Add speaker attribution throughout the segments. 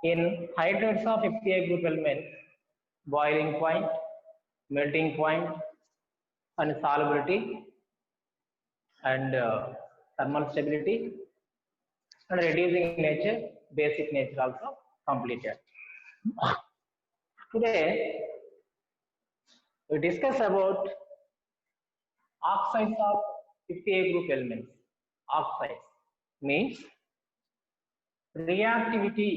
Speaker 1: In hydrides of 50A group elements, boiling point, melting point, and solubility and thermal stability and reducing nature, basic nature also completed. Today we discuss about oxides of 50A group elements. Oxides means reactivity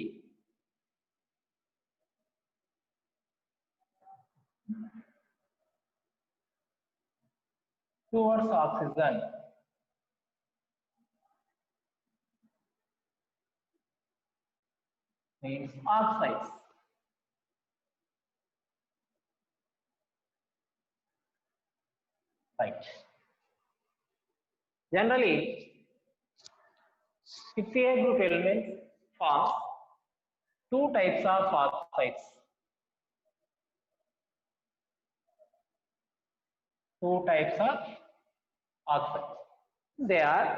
Speaker 1: towards oxygen means oxides. Right. Generally, 50A group elements form two types of oxides. Two types of oxides. They are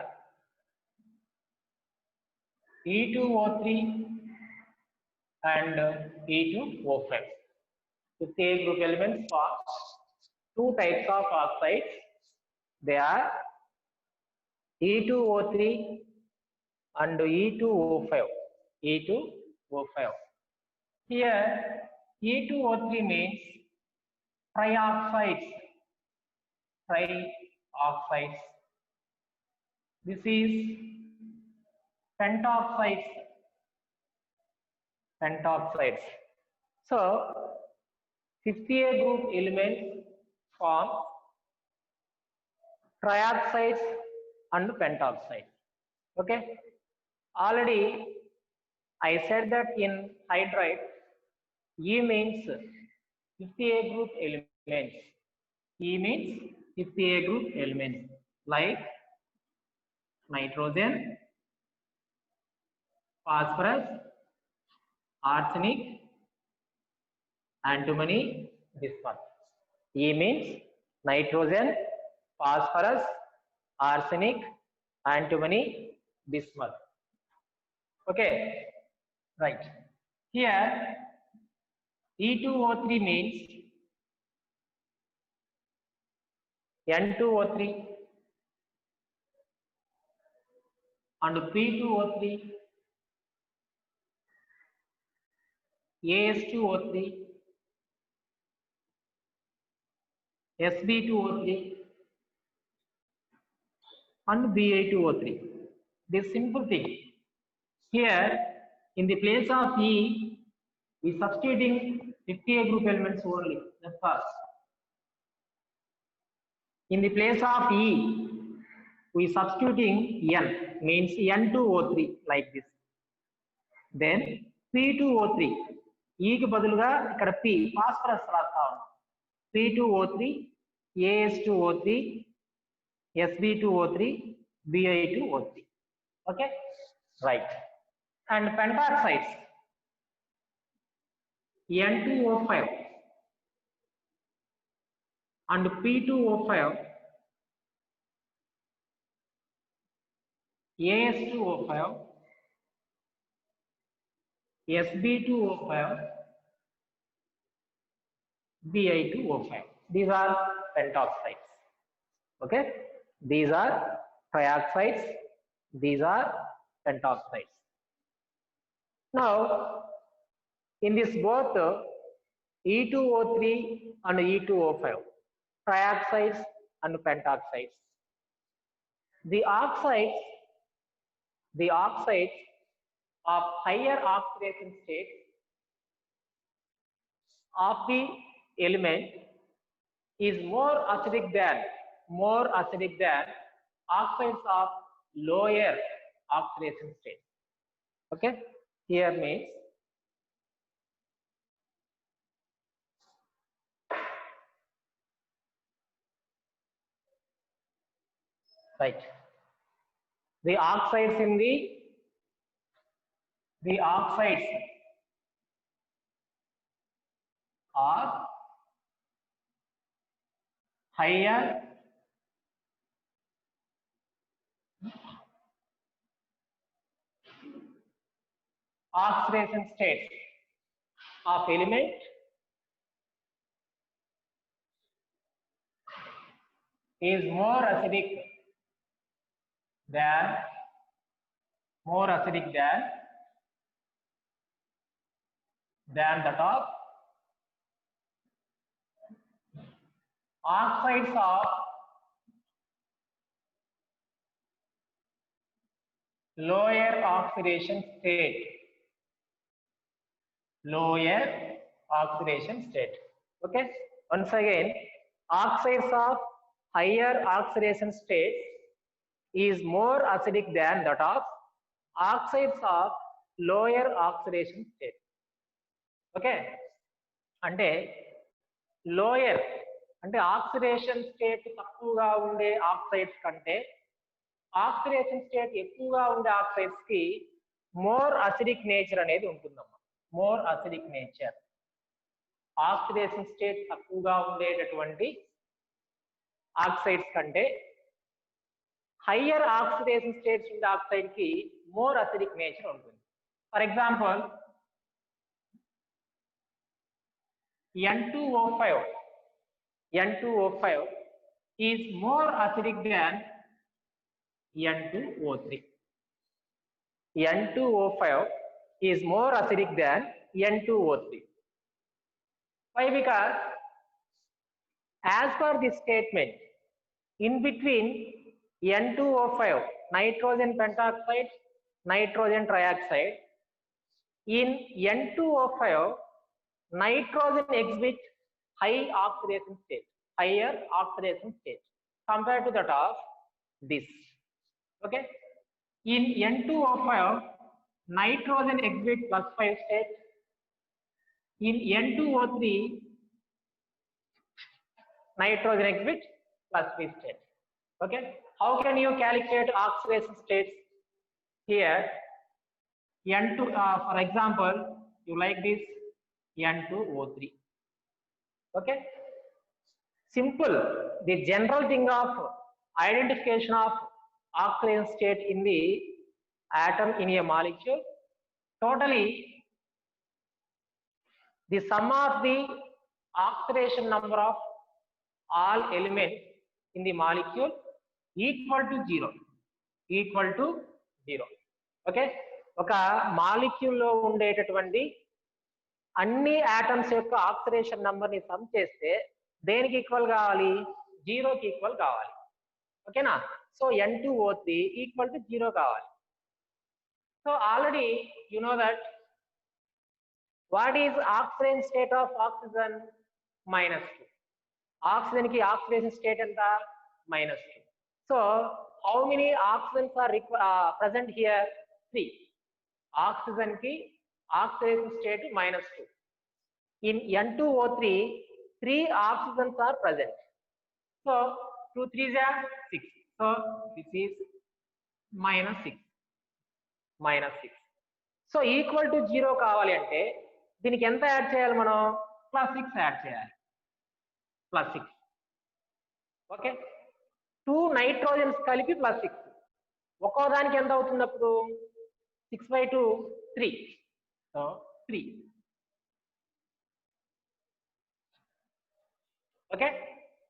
Speaker 1: E2O3 and E2O5. 50A group elements form two types of oxides. They are E2O3 and E2O5. E2O5. Here, E2O3 means trioxides. Trioxides. This is pentoxides. Pentoxides. So, 50A group elements form trioxides and pentoxides. Okay. Already I said that in hydride, E means 50A group elements. E means 50A group elements like nitrogen, phosphorus, arsenic, antimony, bismuth. E means nitrogen, phosphorus, arsenic, antimony, bismuth. Okay, right. Here E2O3 means N2O3 and P2O3, AS2O3, Sb2O3 and Ba2O3. This simple thing. Here in the place of E, we substituting 50A group elements only. That's all. In the place of E, we substituting N means N2O3 like this. Then P2O3. E కి బదులుగా ఇక్కడ P phosphorus రాస్తా ఉన్నాం. P2O3, AS2O3, Sb2O3, Bi2O3. Okay, right. And pentoxides, N2O5 and P2O5, AS2O5, Sb2O5, Bi2O5. These are pentoxides. Okay, these are trioxides. These are pentoxides. Now, in this both E2O3 and E2O5, trioxides and pentoxides. The oxides of higher oxidation states of the element is more acidic than oxides of lower oxidation state. Okay, here means right. The oxides are higher oxidation states of element is more acidic than that of oxides of lower oxidation state. Okay, once again, oxides of higher oxidation state is more acidic than that of oxides of lower oxidation state. Okay, అంటే lower అంటే oxidation state తక్కువగా ఉండే oxides కంటే oxidation state ఎక్కువగా ఉండే oxides కి more acidic nature అనేది ఉంటుందమ్మా. More acidic nature. Oxidation state తక్కువగా ఉండేటటువంటి ఆక్సైడ్స్ కంటే హయ్యర్ ఆక్సిడేషన్ స్టేట్స్ ఉండే ఆక్సైడ్ కి మోర్ అసిడిక్ నేచర్ ఉంటుంది. For example N2O5 is more acidic than N2O3. N2O5 is more acidic than N2O3. Why? Because as per this statement, in between N2O5, nitrogen pentoxide, nitrogen trioxide, in N2O5, nitrogen exhibits higher oxidation state compared to that of this. Okay, in N2O5, nitrogen exhibits +5 state. In N2O3, nitrogen exhibits +3 state. Okay, how can you calculate oxidation states here? N2, for example, you like this N2O3. Okay, simple. The general thing of identification of oxidation state in the atom in a molecule, totally the sum of the oxidation number of all elements in the molecule equal to 0. Okay, ఒక molecule లో ఉండేటటువంటి అన్ని atoms యొక్క oxidation number ని some చేస్తే దేనికి equal కావాలి? 0 కి ఈక్వల్ కావాలి. ఓకేనా? సో N2O3 ఈక్వల్ టు 0 కావాలి. So already you know that what is oxidation state of oxygen? -2. Oxygen కి ఆక్సిడేషన్ స్టేట్ ఎంత? -2. So how many oxygens are present here? 3. ఆక్సిజన్ కి oxidation state -2. In N2O3, 3 oxygens are present. So 2 3s are 6. So this is -6. So equal to 0 కావాలి అంటే దీనికి ఎంత add చేయాలి మనం? +6 యాడ్ చేయాలి. +6. ఓకే, 2 నైట్రోజన్స్ కలిపి +6. ఒక్కో దానికి ఎంత అవుతుంది అప్పుడు? 6/2 3. So 3. Okay,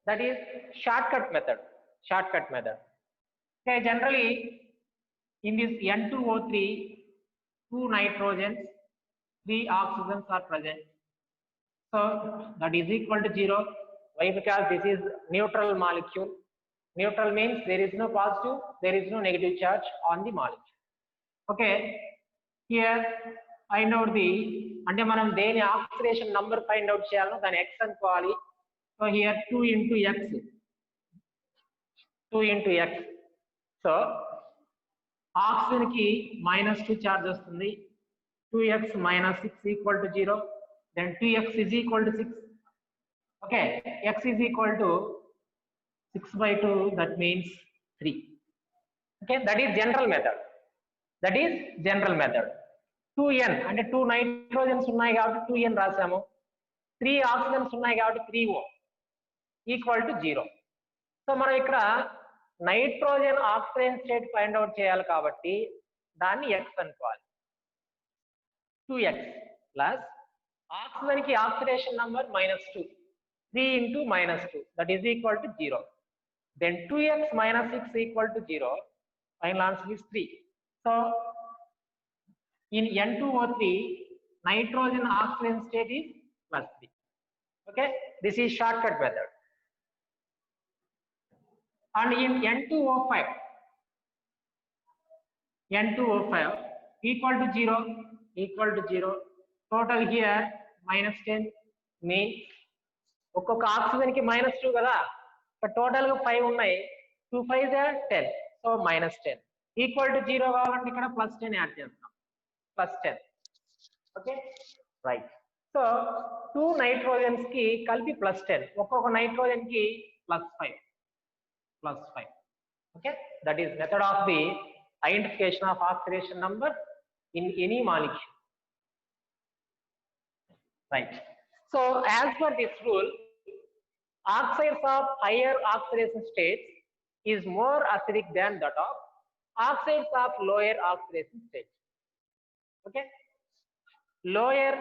Speaker 1: that is shortcut method. Okay, generally in this N2O3, 2 nitrogens, 3 oxygens are present. So that is equal to 0. Why? Because this is neutral molecule. Neutral means there is no positive, there is no negative charge on the molecule. Okay, here find out the, అంటే మనం దేని oxidation number find out చేయాలో దాని x అనుకోవాలి. So here 2 into x. So oxygen కి -2 charge వస్తుంది. 2x - 6 equal to 0. Then 2x is equal to 6. Okay, x is equal to 6/2, that means 3. Okay, that is general method. 2n అంటే 2 nitrogens ఉన్నాయి కాబట్టి 2n రాసాము. 3 oxygens ఉన్నాయి కాబట్టి 3O equal to 0. So మనం ఇక్కడ nitrogen oxidation state find out చేయాలి కాబట్టి దాన్ని x అనుకోవాలి. 2x plus oxygen ki oxidation number -2, 3 into -2, that is equal to 0. Then 2x minus 6 equal to 0. Final answer is 3. So in N2O3, nitrogen oxygen state is +3. Okay, this is shortcut method. And in N2O5 equal to 0, total here -10 means ఒక్కొక్క oxygen కి -2 కదా, total గా 5 ఉన్నాయి, 2 5 10, so -10 equal to 0 కావాలంటే ఇక్కడ +10 add చేస్తాం, +10. Okay right. So 2 nitrogens కి కలిపి +10, ఒక్కొక్క నైట్రోజన్ కి +5. Okay, that is method of the identification of oxidation number in any molecule. Right. So as per this rule, oxides of higher oxidation states is more acidic than that of oxides of lower oxidation states. Okay, lower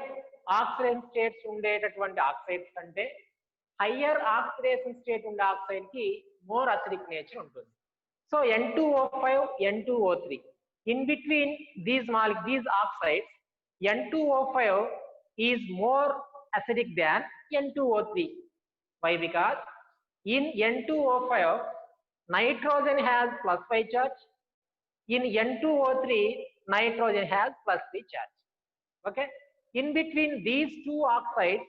Speaker 1: oxidation states ఉండేటటువంటి oxides కంటే higher oxidation state ఉండే oxide కి more acidic nature ఉంటుంది. So N2O5, N2O3, in between these oxides, N2O5 is more acidic than N2O3. Why? Because in N2O5 nitrogen has +5 charge, in N2O3 nitrogen has +3 charge. Okay, in between these two oxides,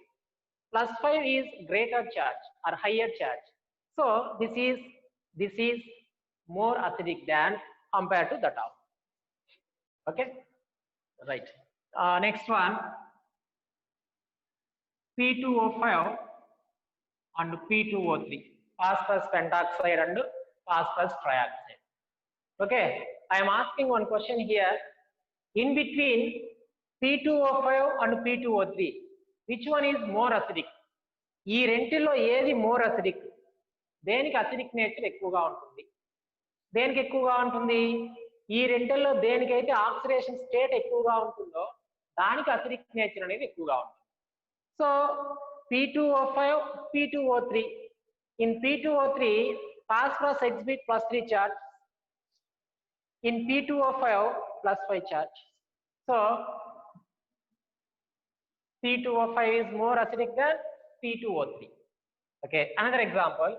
Speaker 1: +5 is greater charge or higher charge. So this is more acidic than compared to that of. Okay, right. Next one, P2O5 and P2O3, phosphorus pentoxide and phosphorus trioxide. Okay, I am asking one question here. In between P2O5 and P2O3, which one is more acidic? ఈ రెంటిలో ఏది more acidic? దేనికి acidic nature ఎక్కువగా ఉంటుంది? దేనికి ఎక్కువగా ఉంటుంది? ఈ రెంటిల్లో దేనికైతే oxidation state ఎక్కువగా ఉంటుందో దానికి అసిడిక్ నేచర్ అనేది ఎక్కువగా ఉంటుంది. So P2O5, P2O3. In P2O3, phosphorus exhibit +3 charge. In P2O5, +5 charge. So P2O5 is more acidic than P2O3. Okay, another example.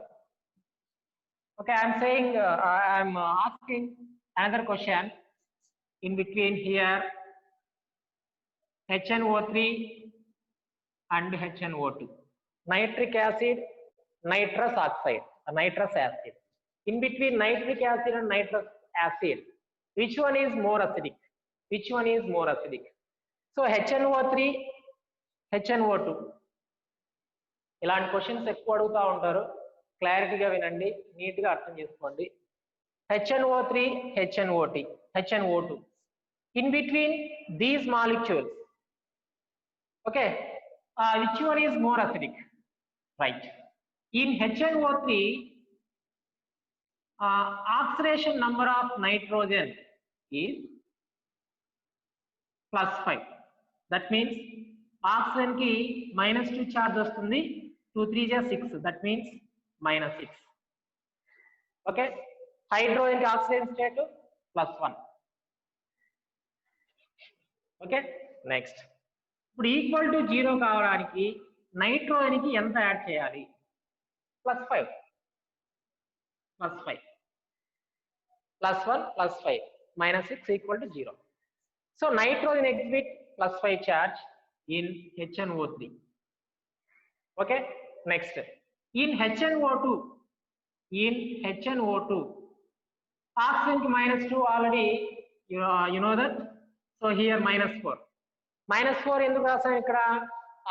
Speaker 1: Okay, I am saying I am asking another question. In between here, HNO3 and HNO2, nitric acid, nitrous oxide, nitrous acid. In between nitric acid and nitrous acid, which one is more acidic? Which one is more acidic? So HNO3, HNO2. ఇలాంటి questions ఎక్కువ అడుగుతూ ఉంటారు, క్లారిటీగా వినండి, నీట్గా అర్థం చేసుకోండి. HNO3, HNO2. In between these molecules, okay, which one is more acidic? Right. In HNO3, oxidation number of nitrogen is +5. That means oxygen ki -2 charge వస్తుంది, 2 3 6, that means -6. Okay, hydrogen ki oxidation state +1. Okay, next. ఇప్పుడు equal to 0 కావడానికి nitrogen కి ఎంత add చేయాలి? +5 +1 +5 -6 equal to 0. So nitrogen exhibit +5 charge in HNO3. Okay, next. In HNO2, oxygen ki -2 already you know that. So here -4. -4 ఎందుకు రాసాం? ఇక్కడ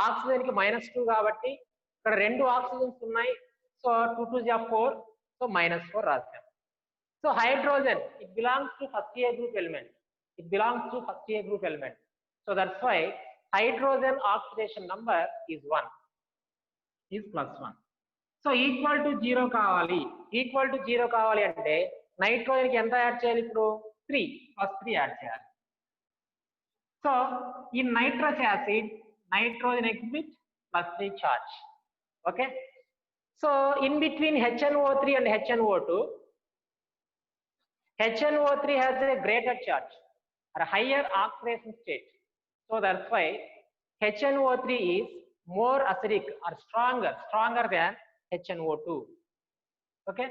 Speaker 1: oxygen కి -2 కాబట్టి ఇక్కడ రెండు ఆక్సిజన్స్ ఉన్నాయి, సో 2 2 4, సో -4 రాసాం. So hydrogen, it belongs to first A group element. So that's why hydrogen oxidation number is +1. So equal to 0 కావాలి అంటే నైట్రోజన్ కి ఎంత యాడ్ చేయాలి? ఇప్పుడు 3 +3 యాడ్ చేయాలి. So in nitrous acid, nitrogen exhibit +3 charge. Okay. So in between HNO3 and HNO2, HNO3 has a greater charge or higher oxidation state. So that's why HNO3 is more acidic or stronger than HNO2. Okay,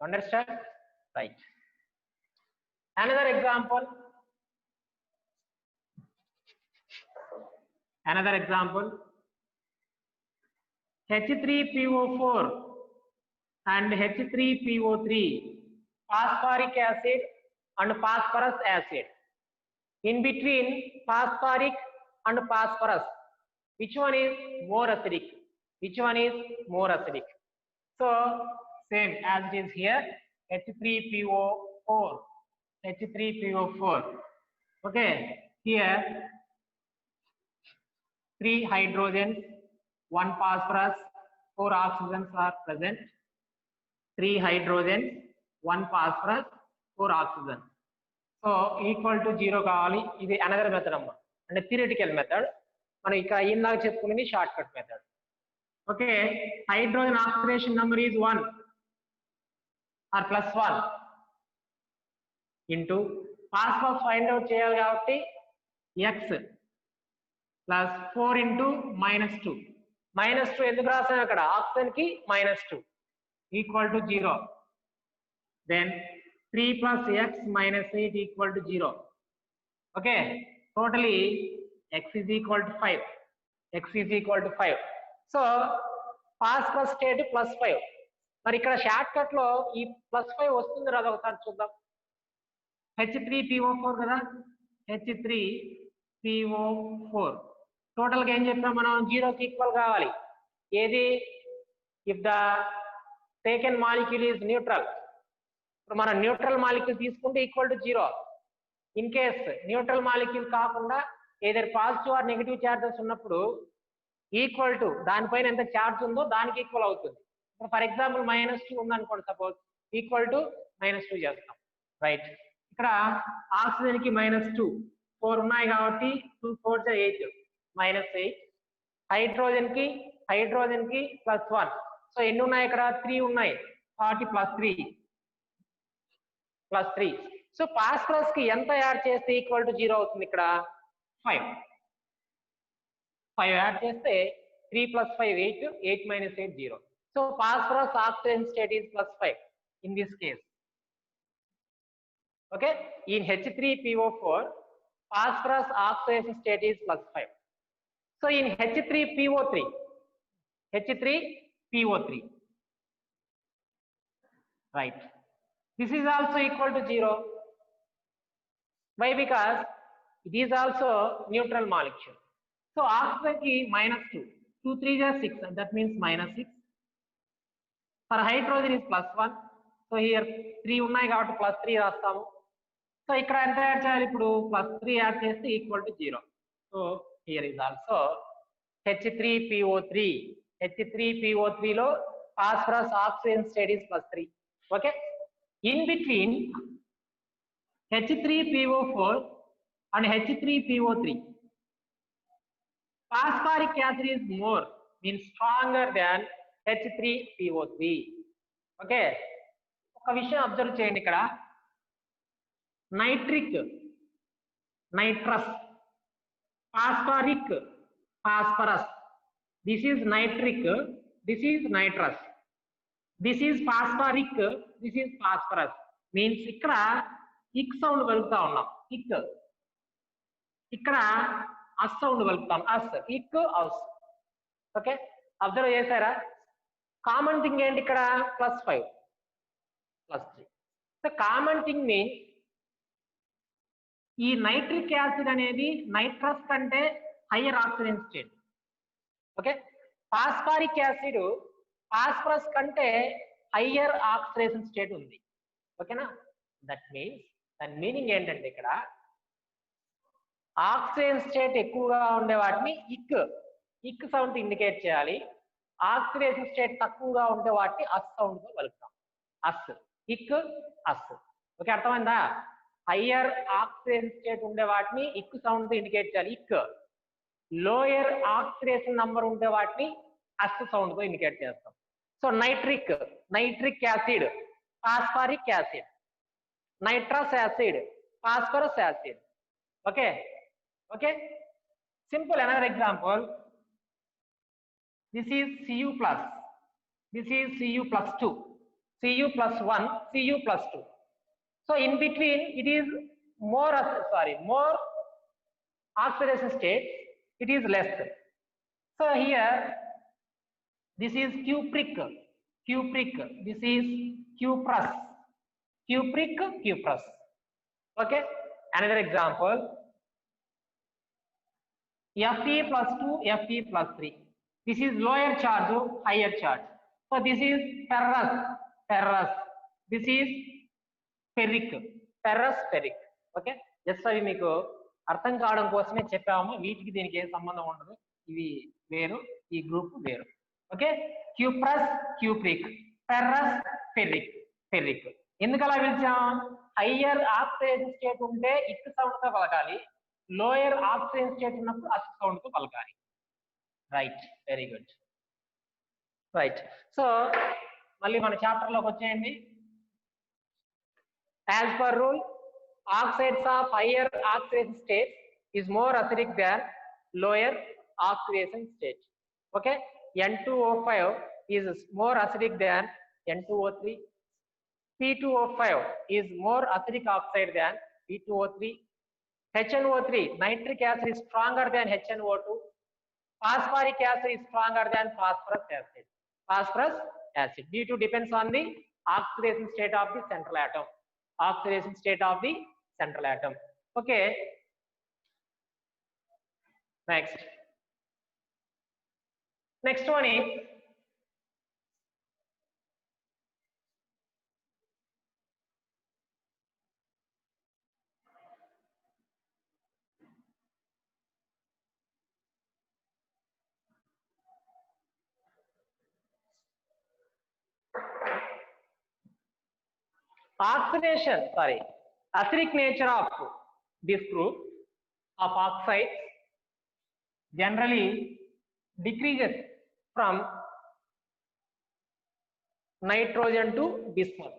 Speaker 1: understand? Right. Another example. H3PO4 and H3PO3, phosphoric acid and phosphorus acid. In between phosphoric and phosphorus, which one is more acidic? So same as it is here, H3PO4. Okay, here 3 hydrogens, 1 phosphorus, 4 oxygens are present. 3 hydrogens, 1 phosphorus, 4 oxygen. So equal to 0 kavali. This is another method and a theoretical method. Manu ikka innaga cheppukundi shortcut method. Okay, hydrogen oxidation number is 1 or +1 into phosphorus find out cheyali kabatti x plus 4 into -2. -2 enduku rasam akkada oxygen ki -2 equal to 0. Then 3 plus x minus 8 equal to 0. Okay, totally x is equal to 5. So phosphorus state +5. మరి ఇక్కడ short cut లో ఈ +5 వస్తుంది రాదు ఒకసారి చూద్దాం. H3PO4 కదా, H3PO4 total గా ఏం చెప్పాం మనం, 0 కి ఈక్వల్ కావాలి. ఏది? If the taken molecule is neutral. ఇప్పుడు మనం న్యూట్రల్ మాలిక్యూల్ తీసుకుంటే equal to 0. In case neutral molecule కాకుండా ఏదైనా పాజిటివ్ ఆర్ నెగిటివ్ చార్జెస్ ఉన్నప్పుడు ఈక్వల్ టు దానిపైన ఎంత చార్జ్ ఉందో దానికి ఈక్వల్ అవుతుంది. ఇప్పుడు ఫర్ ఎగ్జాంపుల్ -2 ఉందనుకోండి, సపోజ్ ఈక్వల్ టు -2 చేస్తాం. రైట్, ఇక్కడ ఆక్సిజన్ కి -2, 4 ఉన్నాయి కాబట్టి 2 4 8 -8. హైడ్రోజన్ కి +1. సో ఎన్ని ఉన్నాయి ఇక్కడ? 3 ఉన్నాయి కాబట్టి +3. సో ఫాస్ఫరస్ కి ఎంత యాడ్ చేస్తే ఈక్వల్ టు 0 అవుతుంది? ఇక్కడ 5 యాడ్ చేస్తే 3 + 5 8, 8 - 8 0. So phosphorus oxygen state is +5 in this case. Okay, in H3PO4 phosphorus oxidation state is +5. So in H3PO3, right, this is also equal to 0. Why? Because it is also neutral molecule. So oxygen ki -2, 2 3 is 6, that means -6. For hydrogen is +1. So here 3 ఉన్నాయి కాబట్టి +3 రాస్తాము. So ఇక్కడ ఎంత add చేయాలి? ఇప్పుడు +3 add చేస్తే equal to 0. So here is also H3PO3 లో phosphorus oxygen state is +3. Okay, in between H3PO4 and H3PO3, phosphoric acid is more, means stronger than H3PO3. Okay, ఒక విషయం అబ్జర్వ్ చేయండి. ఇక్కడ nitrous, phosphoric, phosphorus. This is nitric, this is nitrous. This is phosphoric, this is phosphorus. Means ఇక్కడ ఇక్ sound కలుపుతా ఉన్నాం, ఇక్. ఇక్కడ అస్ సౌండ్ కలుపుతాం, అస్, ఇక్, అస్. ఓకే, అబ్జర్వ్ చేశారా? కామన్ థింగ్ ఏంటి ఇక్కడ? +5 +3. సో కామన్ థింగ్ మీన్స్ ఈ నైట్రిక్ యాసిడ్ అనేది నైట్రస్ కంటే higher oxygen state. Okay, phosphoric acid phosphorus కంటే హయ్యర్ ఆక్సిడేషన్ స్టేట్ ఉంది. ఓకేనా? దట్ మీన్స్ దాని మీనింగ్ ఏంటంటే ఇక్కడ ఆక్సిజన్ స్టేట్ ఎక్కువగా ఉండే వాటిని ఇక్ సౌండ్ ఇండికేట్ చేయాలి. ఆక్సిడేషన్ స్టేట్ తక్కువగా ఉండే వాటిని అస్ సౌండ్ తో కలుపుతాం. అస్, ఇక్, అస్. ఓకే, అర్థమైందా? హయ్యర్ ఆక్సిడేషన్ స్టేట్ ఉండే వాటిని ఇక్ సౌండ్ తో ఇండికేట్ చేయాలి, ఇక్. లోయర్ ఆక్సిడేషన్ నంబర్ ఉండే వాటిని అస్ సౌండ్ తో ఇండికేట్ చేస్తాం. So nitric acid, phosphoric acid, nitrous acid, phosphorus acid. Okay, simple. Another example, this is Cu plus, this is Cu plus 2, Cu plus 1, Cu plus 2. So in between it is more oxidation state, it is less. So here this is cupric, this is cuprous. Okay, another example, Fe plus 2, Fe plus 3. This is lower charge, higher charge. So this is ferrous. This is ferric. Okay, just అవి మీకు అర్థం కావడం కోసమే చెప్పాము. వీటికి దీనికి ఏ సంబంధం ఉండదు, ఇవి వేరు, ఈ గ్రూప్ వేరు. Okay, cuprous, cupric, ferrous, ferric. ఎందుకు అలా పిలిచాం? హయ్యర్ ఆక్సిడేషన్ స్టేట్ ఉంటే ఇక్ సౌండ్ తో పలకాలి, లోయర్ ఆక్సిడేషన్ స్టేట్ ఉన్నప్పుడు అస్ సౌండ్ తో పలకాలి. Right, very good. Right, so మళ్ళీ మన చాప్టర్ లోకి వచ్చేయండి. As per rule, oxides of higher oxidation state is more acidic than lower oxidation state. Okay, N2O5 is more acidic than N2O3. P2O5 is more acidic oxide than P2O3. HNO3, nitric acid, is stronger than HNO2. Phosphoric acid is stronger than phosphorus acid. D2 depends on the oxidation state of the central atom. Okay, next one is acidic nature of this group of oxides generally decreases from nitrogen to bismuth.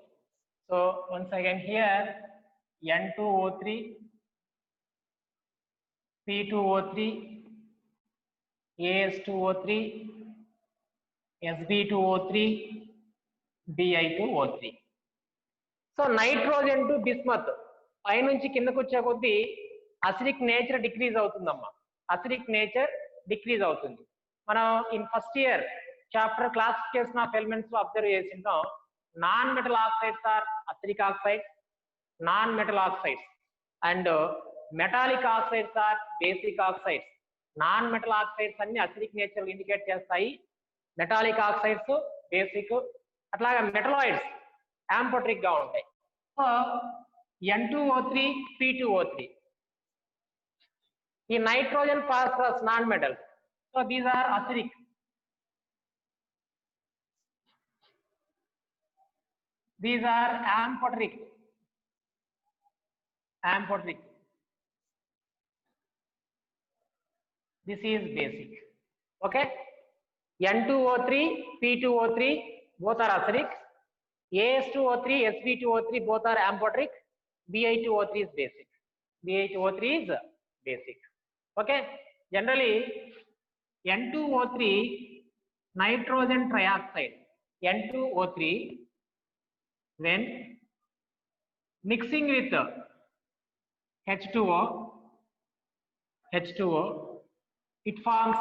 Speaker 1: So once again here, N2O3, P2O3, AS2O3, Sb2O3, Bi2O3. So nitrogen to bismuth పైనుంచి కిందకు వచ్చే కొద్దీ acidic nature decrease అవుతుందమ్మా, మనం in first year chapter classification of elements లో observe చేసింటాం. Non metal oxides are acidic oxides, and metallic oxides are basic oxides. Non metal oxides అన్ని acidic nature indicate చేస్తాయి, మెటాలిక్ ఆక్సైడ్స్ బేసిక్, అట్లాగే metalloids amphoteric గా ఉంటాయి. So N2O3, P2O3, ఈ nitrogen, phosphorus non metal, so these are acidic. These are amphoteric. This is basic. Okay, N2O3, P2O3 both are acidic. AS2O3, Sb2O3 both are amphoteric. Bi2O3 is basic. Okay, generally N2O3 nitrogen trioxide, N2O3 when mixing with H2O, it forms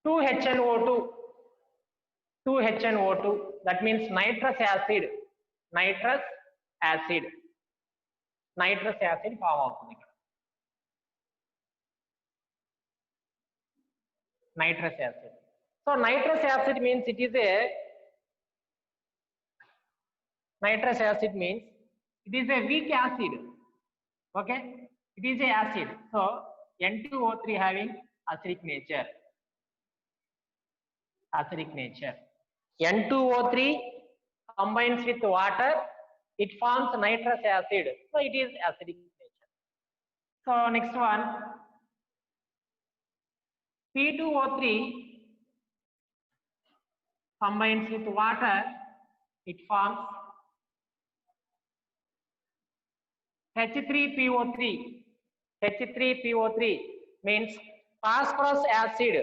Speaker 1: 2HNO2. That means nitrous acid form అవుతుంది ఇక్కడ. Nitrous acid. So nitrous acid means it is a weak acid. Okay, it is a acid. So N2O3 having acidic nature. N2O3 combines with water, it forms nitrous acid. So it is acidic nature. So next one, P2O3 combines with water, it forms H3PO3. H3PO3 means phosphorus acid.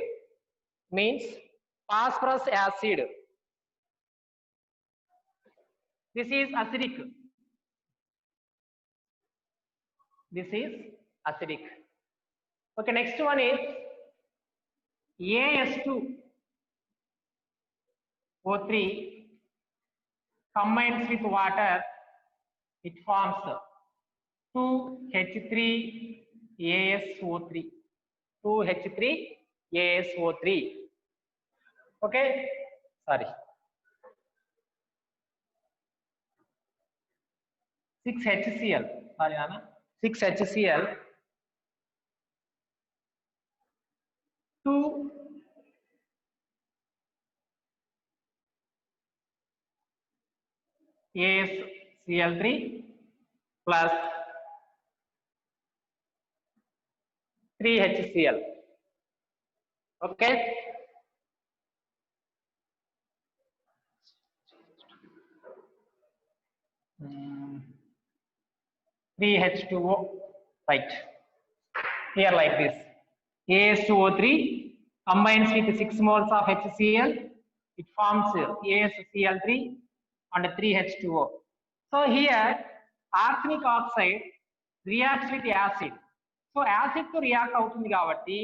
Speaker 1: This is acidic. Okay, next one is AS2O3 combines with water, it forms 2H3ASO3. 2H3ASO3. Okay, sorry. 6HCl. Sorry, Nana. 6HCl. 2 AsCl3 plus 3HCl. Okay. Hmm. 3H2O, right? Here like this. AS2O3 combines with 6 moles of HCl. It forms AsCl3 and 3H2O. So here arsenic oxide reacts with acid. So acid to react అవుతుంది కాబట్టి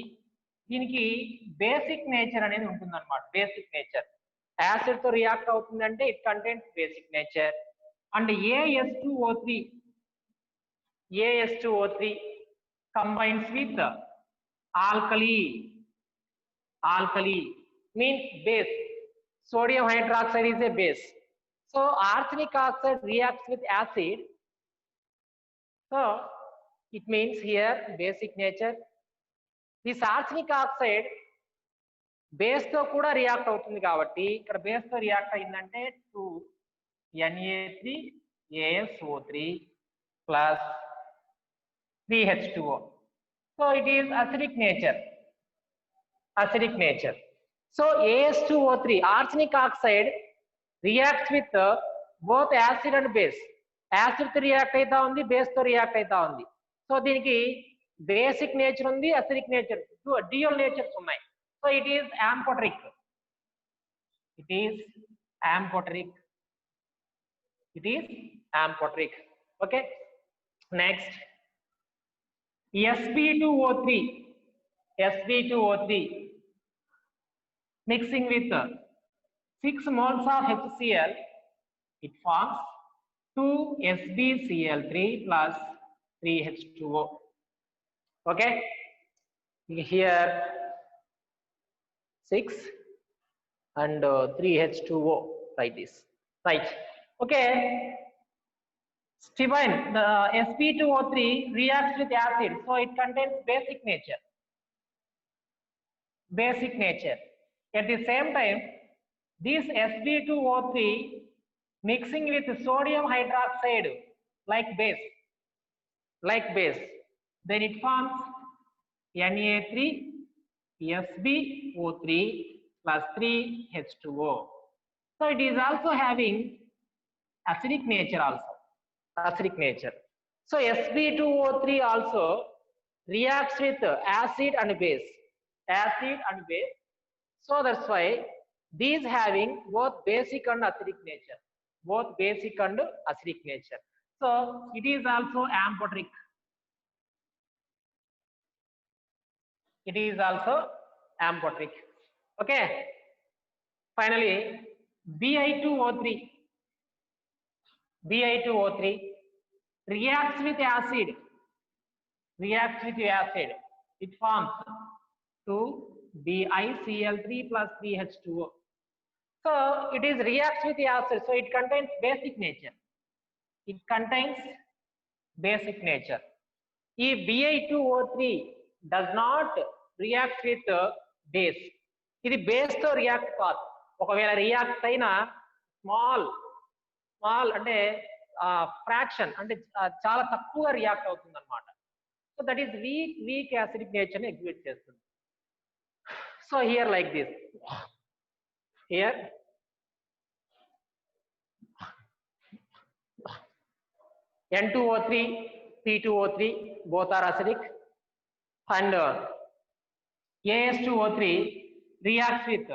Speaker 1: దీనికి basic nature అనేది ఉంటుంది అన్నమాట. Basic nature acid తో react అవుతుందంటే it contains basic nature. And AS2O3 combines with alkali means base. Sodium hydroxide is a base. So arsenic oxide reacts with acid, so it means here basic nature. This arsenic oxide base తో కూడా react అవుతుంది కాబట్టి ఇక్కడ base తో react అయిందంటే 2Na3ASO3 plus 3H2O. So it is acidic nature. So AS2O3 arsenic oxide reacts with both acid and base. Acid తో react అవుతా ఉంది, బేస్ తో రియాక్ట్ అవుతా ఉంది. సో దీనికి బేసిక్ నేచర్ ఉంది, అసిడిక్ నేచర్, డ్యూయల్ నేచర్స్ ఉన్నాయి. So it is amphoteric. Okay, next Sp2O3 mixing with 6 moles of HCl, it forms 2SbCl3 plus 3H2O. Okay, here 6 and 3H2O, like this, right? Okay, Steven, the Sp2O3 reacts with acid, so it contains basic nature. At the same time, this Sp2O3 mixing with sodium hydroxide like base, then it forms Na3SbO3 plus 3H2O. So it is also having acidic nature So Sp2O3 also reacts with acid and base. So that's why these having both basic and acidic nature. So it is also amphoteric. Okay. Finally, Bi2O3 reacts with acid. It forms 2BiCl3 plus 3H2O. So it is reacts with acid, so it contains basic nature. If Bi2O3 does not react with base, ఇది base తో react కాదు. ఒకవేళ react అయినా small small అంటే fraction అంటే చాలా తక్కువగా react అవుతుంది అనమాట. So that is week acidic nature ని ఎగ్జిబిట్ చేస్తుంది. So here like this, here N2O3, P2O3 both are acidic, and AS2O3 reacts with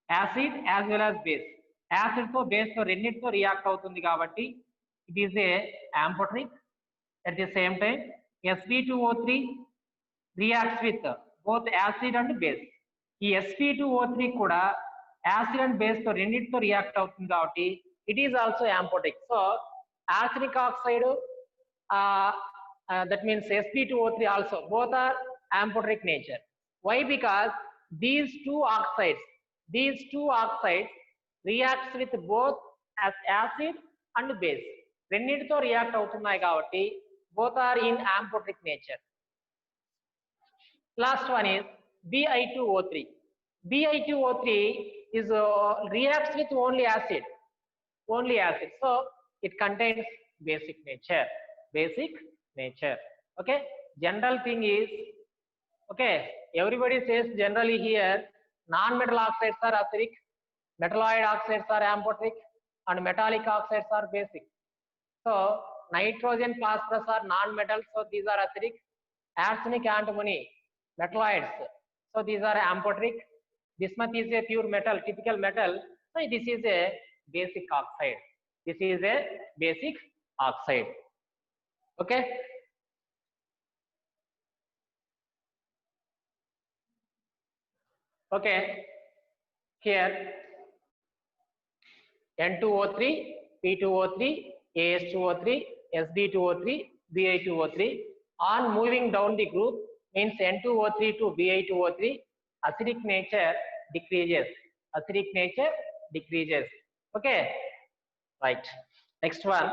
Speaker 1: acid as well as base. Acid తో base తో రెండింటితో రియాక్ట్ అవుతుంది కాబట్టి it is a amphoteric. At the same time Sp2O3 reacts with both acid and base. ఈ Sp2O3 కూడా acid and base తో రెండింటితో react అవుతుంది కాబట్టి it is also amphoteric. So acidic oxide, that means Sp2O3 also, both are amphoteric nature. Why? Because these two oxides reacts with both as acid and base. రెండింటితో react అవుతున్నాయి కాబట్టి both are in amphoteric nature. Last one is Bi2O3. Bi2O3 is reacts with only acid. So it contains basic nature. Okay, general thing is, okay, everybody says generally here non-metal oxides are acidic, metalloid oxides are amphoteric, and metallic oxides are basic. So nitrogen, phosphorus are non-metals, so these are acidic. Arsenic, antimony, metalloids, so these are amphoteric. Bismuth is a pure metal, typical metal, so this is a basic oxide. Okay, here N2O3, P2O3, AS2O3, Sb2O3, Bi2O3. On moving down the group means N2O3 to Bi2O3, acidic nature decreases. Okay, right. Next one,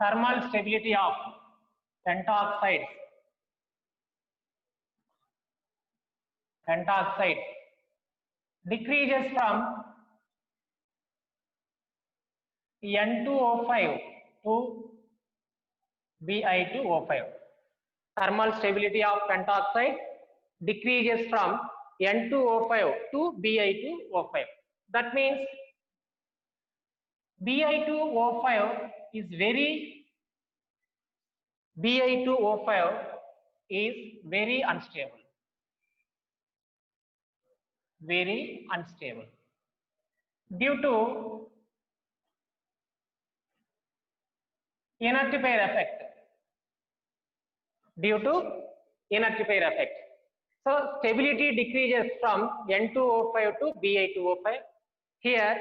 Speaker 1: thermal stability of pentoxides decreases from N2O5 to Bi2O5. Thermal stability of pentoxide decreases from N2O5 to Bi2O5. That means Bi2O5 is very unstable. Due to inert pair effect. So stability decreases from N2O5 to Bi2O5. Here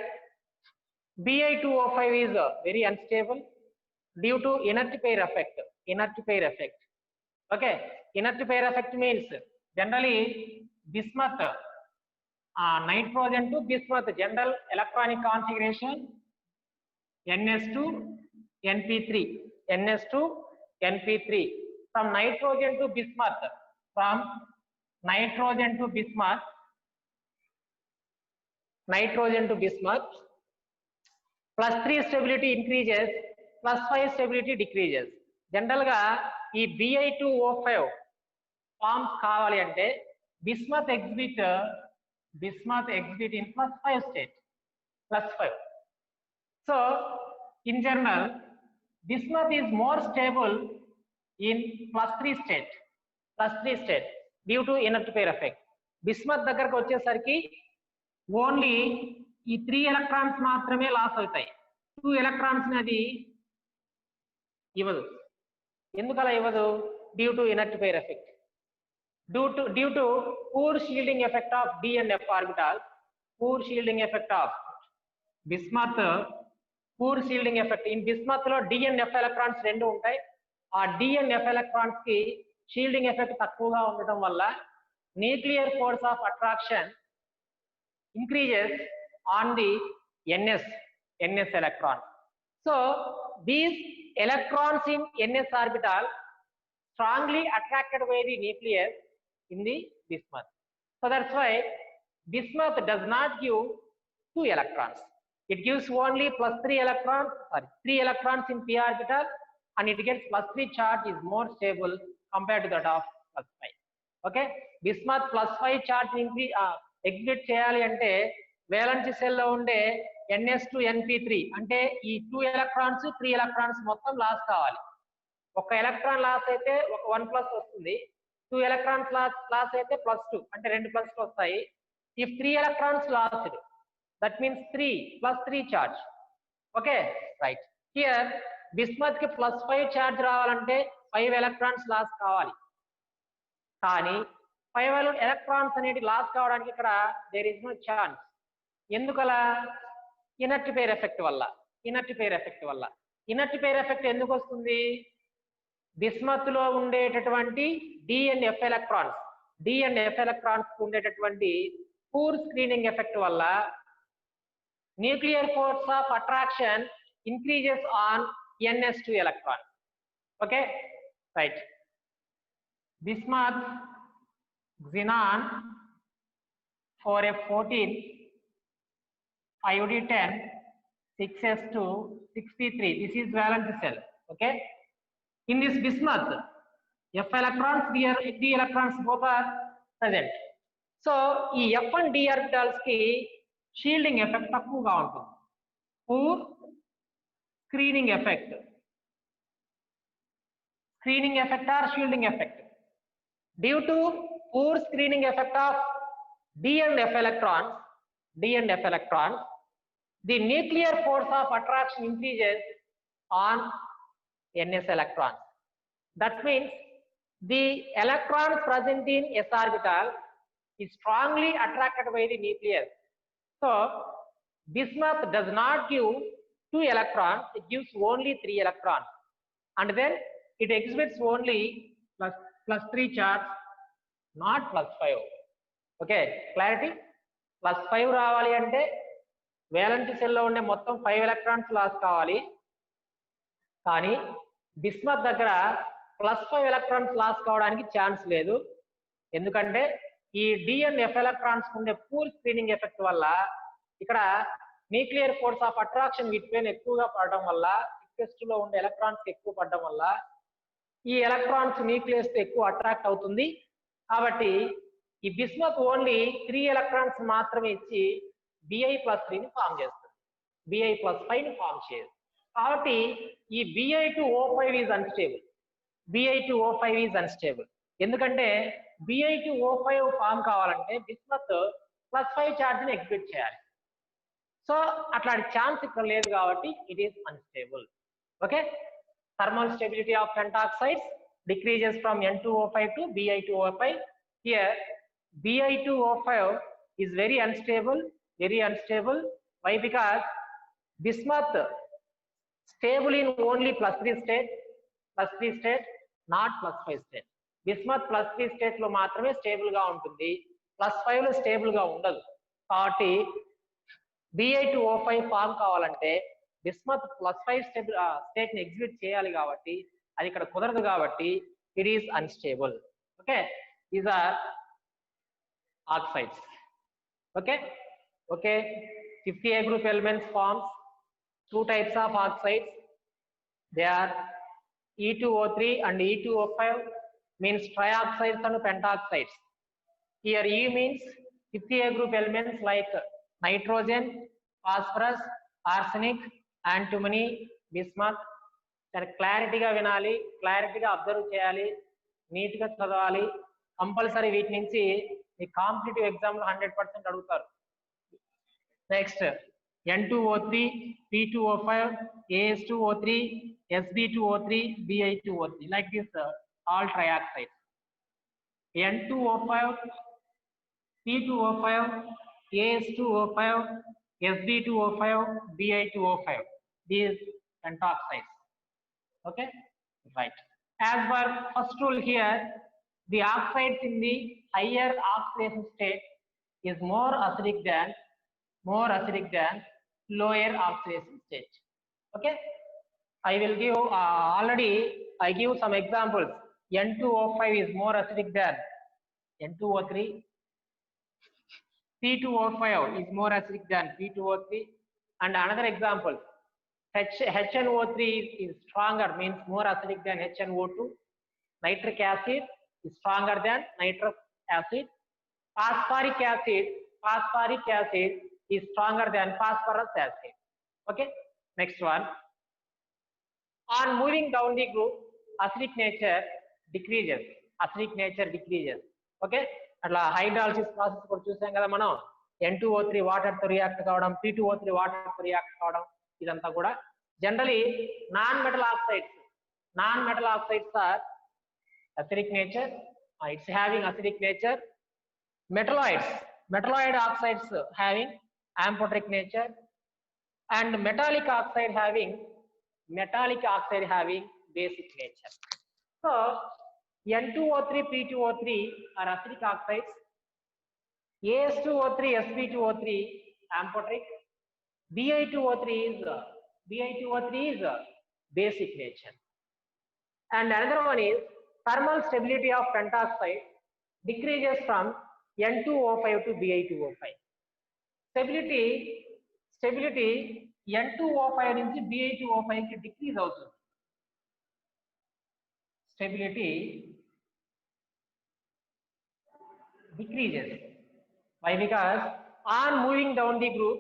Speaker 1: Bi2O5 is very unstable due to inert pair effect. Okay, inert pair effect means generally bismuth, nitrogen to bismuth, general electronic configuration NS2 NP3. From nitrogen to bismuth, +3 stability increases, +5 stability decreases. General ga ee Bi2O5 forms kavali ante bismuth exhibit in +5 state. So in general bismuth is more stable in +3 state due to inert pair effect. Bismuth దగ్గరకు వచ్చేసరికి only ఈ 3 electrons మాత్రమే loss అవుతాయి, 2 electrons అది ఇవ్వదు. ఎందుకు అలా ఇవ్వదు? Due to inert pair effect, due to poor shielding effect of d and f orbital, poor shielding effect of bismuth, poor shielding effect. In bismuth లో డి అండ్ ఎఫ్ ఎలక్ట్రాన్స్ రెండు ఉంటాయి, ఆ డి అండ్ ఎఫ్ ఎలక్ట్రాన్స్ కి shielding effect తక్కువగా ఉండటం వల్ల nuclear force of attraction increases on the ns electron. So these electrons in ns orbital strongly attracted by the nucleus in the bismuth. So that's why bismuth does not give 2 electrons. It gives only +3 electrons, 3 electrons in p orbital, and it gets +3 charge is more stable compared to that of +5. Okay, bismuth +5 charge exit చేయాలి అంటే valence cell లో ఉండే ns2 np3 అంటే ఈ 2 electrons 3 electrons మొత్తం loss కావాలి. ఒక electron loss అయితే ఒక 1+ వస్తుంది, 2 ఎలక్ట్రాన్స్ లాస్ అయితే +2 అంటే 2 ప్లస్లు వస్తాయి. If 3 electrons లాస్డ్ that means 3 + 3 charge. Okay right, here bismuth కి +5 చార్జ్ రావాలంటే 5 ఎలక్ట్రాన్స్ లాస్ కావాలి. కానీ 5 ఎలక్ట్రాన్స్ అనేది లాస్ కావడానికి ఇక్కడ దేర్ ఇస్ నో ఛాన్స్. ఎందుకలా? ఇనర్ట్ పేర్ ఎఫెక్ట్ వల్ల. ఇనర్ట్ పేర్ ఎఫెక్ట్ ఎందుకు వస్తుంది? బిస్మత్ లో ఉండేటటువంటి డి అండ్ ఎఫ్ ఎలక్ట్రాన్స్ ఉండేటటువంటి పూర్ స్క్రీనింగ్ ఎఫెక్ట్ వల్ల nuclear force of attraction increases on ns2 electron. Okay right, bismuth xenon 4f14 5d10 6s2 63. This is valence cell. Okay, in this bismuth f electrons, d electrons both are present. So ఈ f and d orbitals కి shielding effect తక్కువగా ఉంటుంది. Poor screening effect or shielding effect. Due to poor screening effect of d and f electrons, the nuclear force of attraction increases on ns electrons. That means the electrons present in s orbital is strongly attracted by the nucleus. So bismuth does not give 2 electrons, it gives only 3 electrons, and then it exhibits only +3 charge, not +5. Okay, clarity? +5 రావాలి అంటే valence cell లో ఉండే మొత్తం 5 electrons loss కావాలి. కానీ bismuth దగ్గర +5 electrons loss కావడానికి chance లేదు. ఎందుకంటే ఈ డి అండ్ ఎఫ్ ఎలక్ట్రాన్స్ ఉండే పూర్ స్క్రీనింగ్ ఎఫెక్ట్ వల్ల ఇక్కడ న్యూక్లియర్ ఫోర్స్ ఆఫ్ అట్రాక్షన్ వీటిపైన ఎక్కువగా పడడం వల్ల, థిక్నెస్ లో ఉండే ఎలక్ట్రాన్స్ ఎక్కువ పడడం వల్ల ఈ ఎలక్ట్రాన్స్ న్యూక్లియస్ తో ఎక్కువ అట్రాక్ట్ అవుతుంది. కాబట్టి ఈ బిస్మత్ ఓన్లీ 3 ఎలక్ట్రాన్స్ మాత్రమే ఇచ్చి Bi+3 ని ఫామ్ చేస్తుంది, Bi+5 ని ఫామ్ చేయదు. కాబట్టి ఈ Bi2O5 ఈజ్ అన్స్టేబుల్. ఎందుకంటే Bi2O5 ఫామ్ కావాలంటే బిస్మత్ +5 చార్జ్ ని ఎగ్జిబిట్ చేయాలి. సో అట్లాంటి ఛాన్స్ ఇక్కడ లేదు కాబట్టి it is unstable. Okay, thermal stability of pentoxides decreases from N2O5 to Bi2O5. Here Bi2O5 is very unstable. Why? Because bismuth stable in only +3 state, not +5 state. bismuth +3 state లో మాత్రమే stable గా ఉంటుంది, +5 లో stable గా ఉండదు. కాబట్టి Bi2O5 form కావాలంటే bismuth +5 state ని ఎగ్జిబిట్ చేయాలి. కాబట్టి అది ఇక్కడ కుదరదు, కాబట్టి it is unstable. Okay, these are oxides. Okay, 50A group elements forms 2 types of oxides. They are E2O3 and E2O5, means trioxides and pentoxides. Here E means 50A group elements like nitrogen, phosphorus, arsenic, antimony, bismuth. క్లారిటీగా వినాలి, క్లారిటీగా observe చేయాలి, neat గా చదవాలి. Compulsory వీటి నుంచి మీ competitive exam లో 100% అడుగుతారు. Next N2O3, P2O5, AS2O3, Sb2O3, Bi2O3, like this all trioxides. N2O5, P2O5, AS2O5, Sb2O5, Bi2O5, these pentoxides. Okay, right. As per first rule here, the oxides in the higher oxidation state is more acidic than lower oxidation state. Okay, I will give already I give some examples. N2O5 is more acidic than N2O3. P2O5 is more acidic than P2O3. And another example, HNO3 is stronger, means more acidic than HNO2. Nitric acid is stronger than nitrous acid. Phosphoric acid is stronger than phosphorus acid. Okay, next one. On moving down the group, acidic nature decreases. Okay, అట్లా hydrolysis process కూడా చూసాం కదా మనం. N2O3 water తో react కావడం, P2O3 water తో react కావడం, ఇదంతా కూడా generally non metal oxides are acidic nature. It's having acidic nature. Metalloid oxides having amphoteric nature, and metallic oxide having basic nature. So N2O3, P2O3 are acidic oxides. AS2O3, Sp2O3 amphoteric. Bi2O3 is basic nature. And another one is thermal stability of pentoxide decreases from N2O5 to Bi2O5. Stability N2O5 నుంచి Bi2O5 కి decrease అవుతుంది. Stability decreases. Why? Because on moving down the group,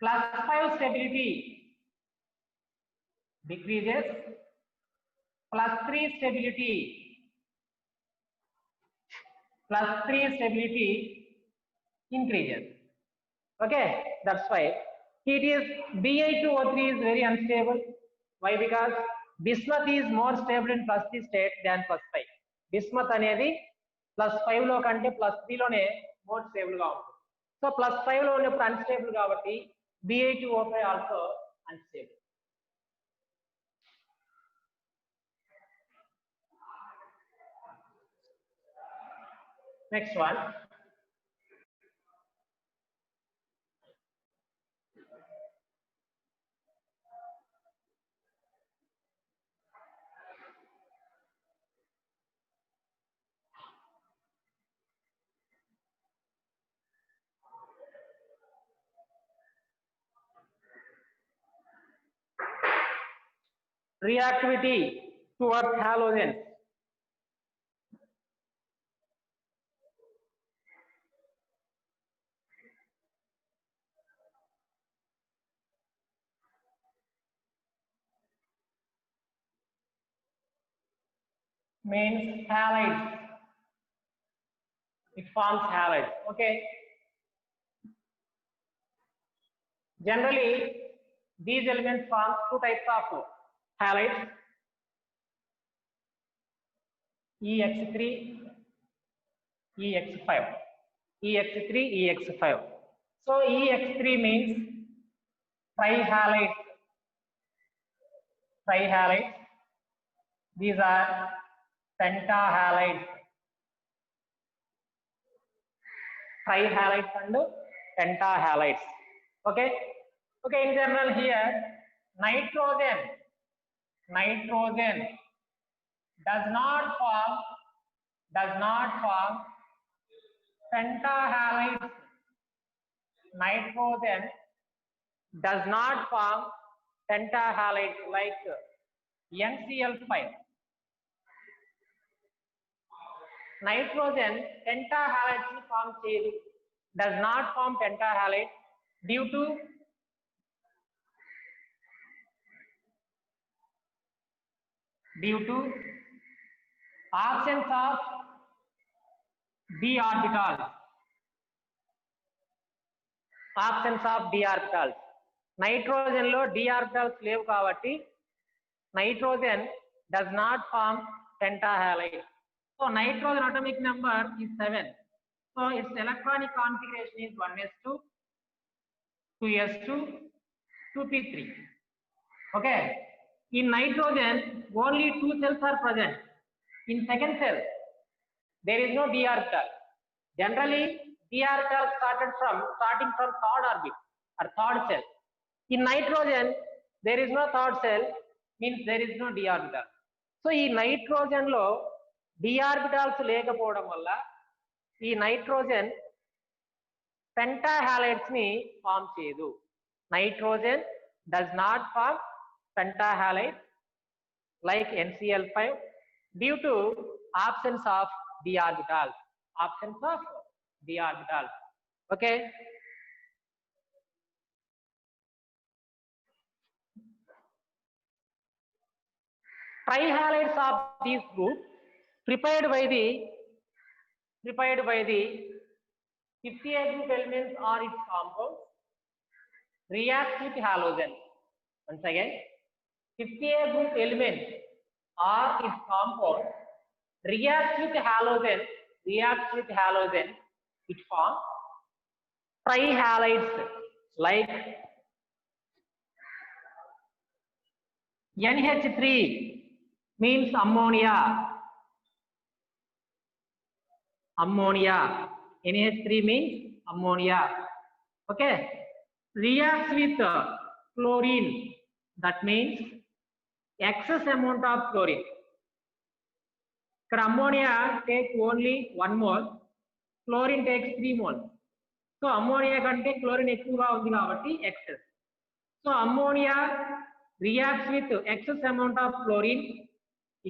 Speaker 1: +5 stability decreases, +3 stability increases. Okay, that's why it is Bi2O3 is very unstable. Why? Because bismuth is more stable in +3 state than +5. Bismuth అనేది +5 లో కంటే +3 లోనే more stable గా ఉంటుంది. So +5 లో ఉన్నప్పుడు unstable కాబట్టి Bi2O5 also unstable. Next one. Reactivity towards halogens. Means halides. It forms halides. Okay. Generally, these elements form two types of halides: EX3, EX5. So EX3 means trihalides. These are pentahalides. Trihalides and pentahalides. Okay. In general here, nitrogen does not form pentahalides. Nitrogen does not form pentahalides like NCl5. Nitrogen pentahalides form cheyadu, does not form pentahalides due to absence of d orbitals. Nitrogen lo d orbitals levu kabatti nitrogen does not form pentahalide. So nitrogen atomic number is 7. So its electronic configuration is 1s2, 2s2, 2p3. Okay. In nitrogen, only 2 cells are present. In second cell, there is no d orbital. Generally, d orbital starting from third orbit or third cell. In nitrogen, there is no third cell, means there is no d orbital. So, ఈ nitrogen లో d orbitals లేకపోవడం వల్ల ఈ nitrogen pentahalides ని form చేయదు. Nitrogen does not form pentahalides like NCl5 due to absence of d orbitals. Okay. Trihalides of these groups prepared by the 50A group elements or its compounds react with halogen. Once again, 50A group elements or its compound reacts with halogen, it forms trihalides like NH3 means ammonia. NH3 means ammonia. Okay. Reacts with chlorine. That means excess amount of chlorine. Ammonia takes only 1 mole. Chlorine takes 3 moles. So ammonia kante chlorine ekkuva undi kabatti excess. So ammonia reacts with excess amount of chlorine.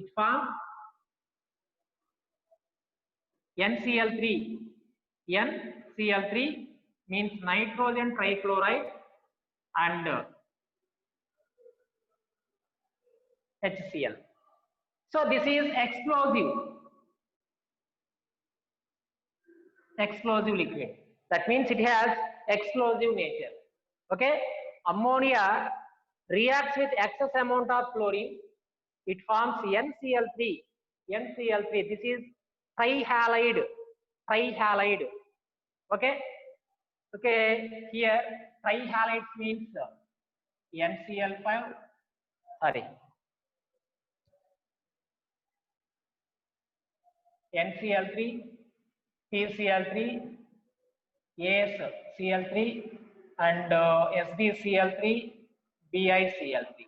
Speaker 1: It forms NCl3. NCl3 means nitrogen trichloride and HCl. So this is explosive liquid. That means it has explosive nature. Okay. Ammonia reacts with excess amount of chlorine. It forms NCl3. This is trihalide. Okay. Here trihalides means NCl5. NCl3, PCl3, AsCl3 and SbCl3, BiCl3.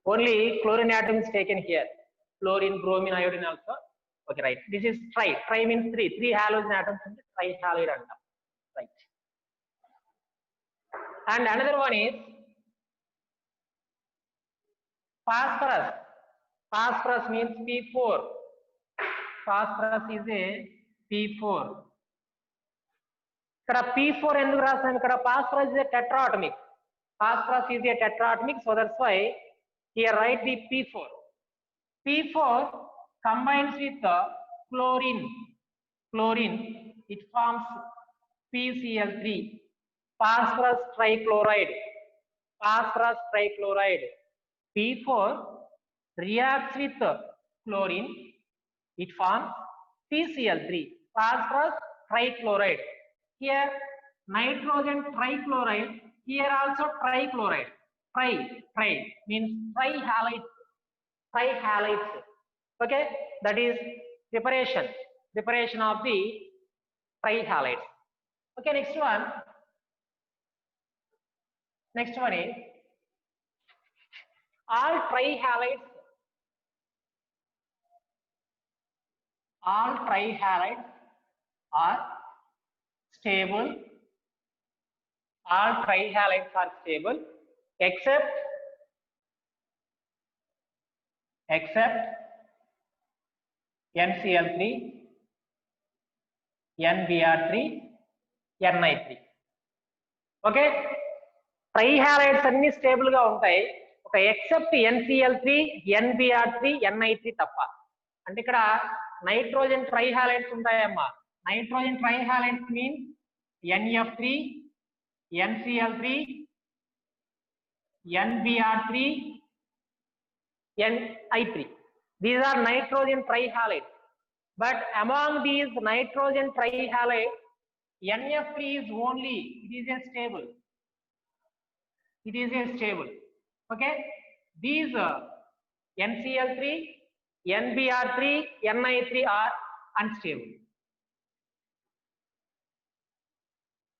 Speaker 1: Only chlorine atom is taken here. Chlorine, bromine, iodine also. Okay, right. This is tri. Tri means 3. 3 halogen atoms in trihalide atom. Right. And another one is phosphorus. Phosphorus means P4. Phosphorus is a P4. Ikkada P4 enduku rasam ikkada phosphorus is a tetraatomic. So that's why here write the P4. P4 combines with chlorine. It forms PCl3. Phosphorus trichloride. P4 reacts with chlorine. It forms PCl3, phosphorus trichloride. Here nitrogen trichloride, here also trichloride. Tri means trihalides. Okay, that is preparation of the trihalides. Okay, next one is all trihalides are stable. All trihalides are stable except NCl3, NBr3, Ni3. Okay, trihalides అన్ని stable గా ఉంటాయి ఒక except NCl3, NBr3, Ni3 తప్ప. అంటే ఇక్కడ nitrogen trihalides ఉంటాయమ్మా. Nitrogen trihalides means NF3, NCl3, NBr3, Ni3. These are nitrogen trihalides. But among these nitrogen trihalides, NF3 is only, it is a stable. Okay, these NCl3, NBr3, Ni3 are unstable.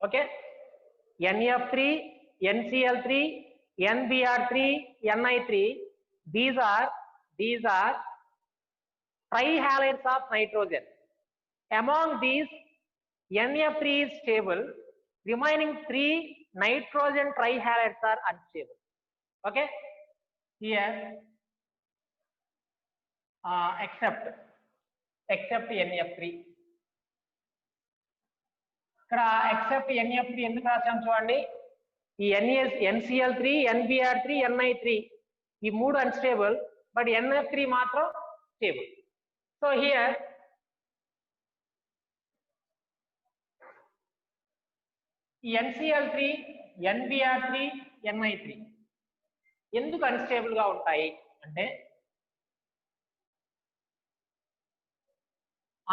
Speaker 1: Okay, NF3, NCl3, NBr3, Ni3, these are trihalides of nitrogen. Among these, NF3 is stable, remaining 3 nitrogen trihalides are unstable. Okay, here except NF3. ఇక్కడ except NF3 ఎందుకు రాసాం చూడండి. ఈ NCl3, NBr3, Ni3 ఈ మూడు unstable, but NF3 మాత్రం stable. So here NCl3, NBr3, Ni3 ఎందుకు unstable గా ఉంటాయి అంటే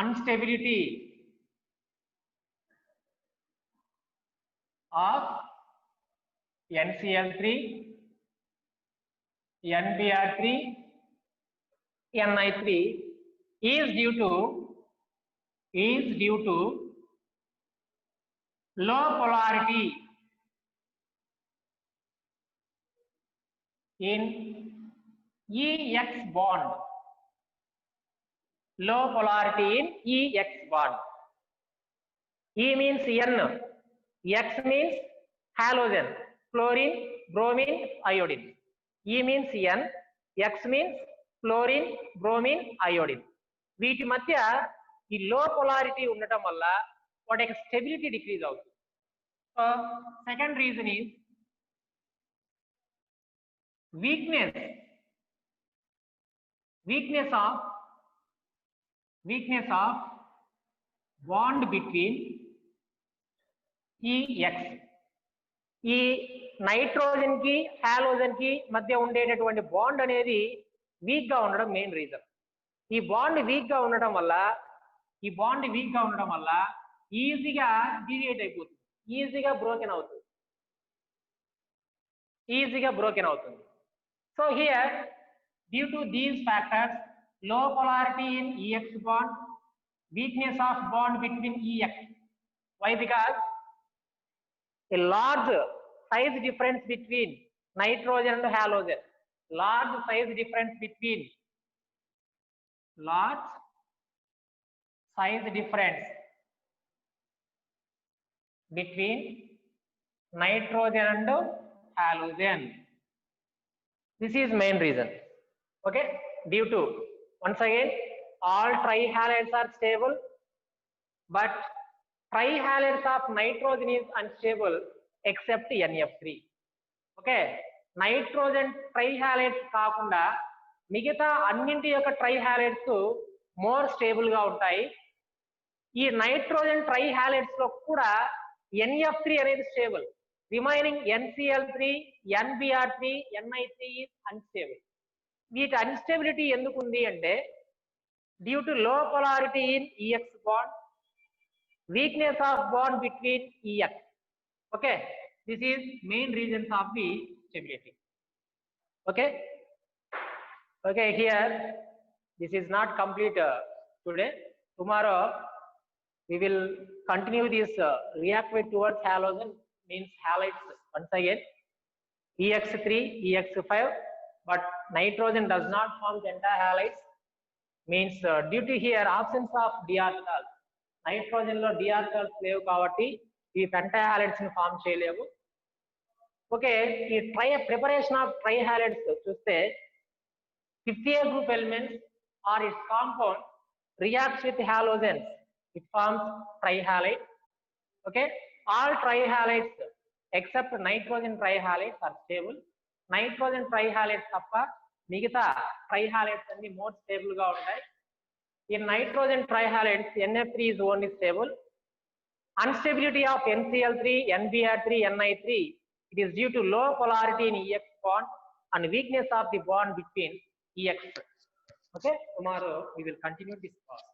Speaker 1: unstability of NCl3, NBr3, Ni3 is due to low polarity in EX bond. Low polarity in EX bond. E means N, X means halogen, chlorine, bromine, iodine. E means N, X means chlorine, bromine, iodine. వీటి మధ్య ఈ లో polarity ఉండటం వల్ల వాటి యొక్క stability decrease అవుతుంది. So second reason is weakness of bond between EX. ఈ నైట్రోజన్ కి హాలోజన్ కి మధ్య ఉండేటటువంటి బాండ్ అనేది వీక్ గా ఉండడం మెయిన్ రీజన్. ఈ బాండ్ వీక్ గా ఉండడం వల్ల ఈజీగా డీవియేట్ అయిపోతుంది, ఈజీగా బ్రోకెన్ అవుతుంది. So here due to these factors, low polarity in EX bond, weakness of bond between EX. Why? Because a large size difference between nitrogen and halogen, large size difference between nitrogen and halogen. This is main reason. Okay, due to, once again, all trihalides are stable, but trihalides of nitrogen is unstable except NF3. Okay, nitrogen trihalides కాకుండా మిగతా అన్నింటి యొక్క ట్రైహాలైడ్స్ more stable గా ఉంటాయి. ఈ nitrogen ట్రైహాలైడ్స్ లో కూడా NF3 అనేది stable, remaining NCl3, NBr3, Ni3 is unstable. వీటి అన్స్టెబిలిటీ ఎందుకు ఉంది అంటే డ్యూ టు లో polarity in EX bond, weakness of bond between EX. Okay, this is main reasons of the stability. Okay, here this is not complete today. Tomorrow we will continue this reactivate towards halogen, means halides once again, EX3, EX5, but nitrogen does not form pentahalides, means due to here absence of d orbitals, nitrogen lo d orbitals levu kabatti ee pentahalides ni form cheyalevu. Okay, ee preparation of trihalides chuste 50A group elements or its compound reacts with halogens, it forms trihalide. Okay, all trihalides except nitrogen trihalides are stable. Nitrogen trihalides తప్ప మిగతా trihalides అన్ని more stable గా ఉంటాయి. ఈ nitrogen trihalides NF3 is only stable. Unstability of NCl3, NBr3, Ni3, it is due to low polarity in EX bond and weakness of the bond between EX. Okay, tomorrow we will continue this class.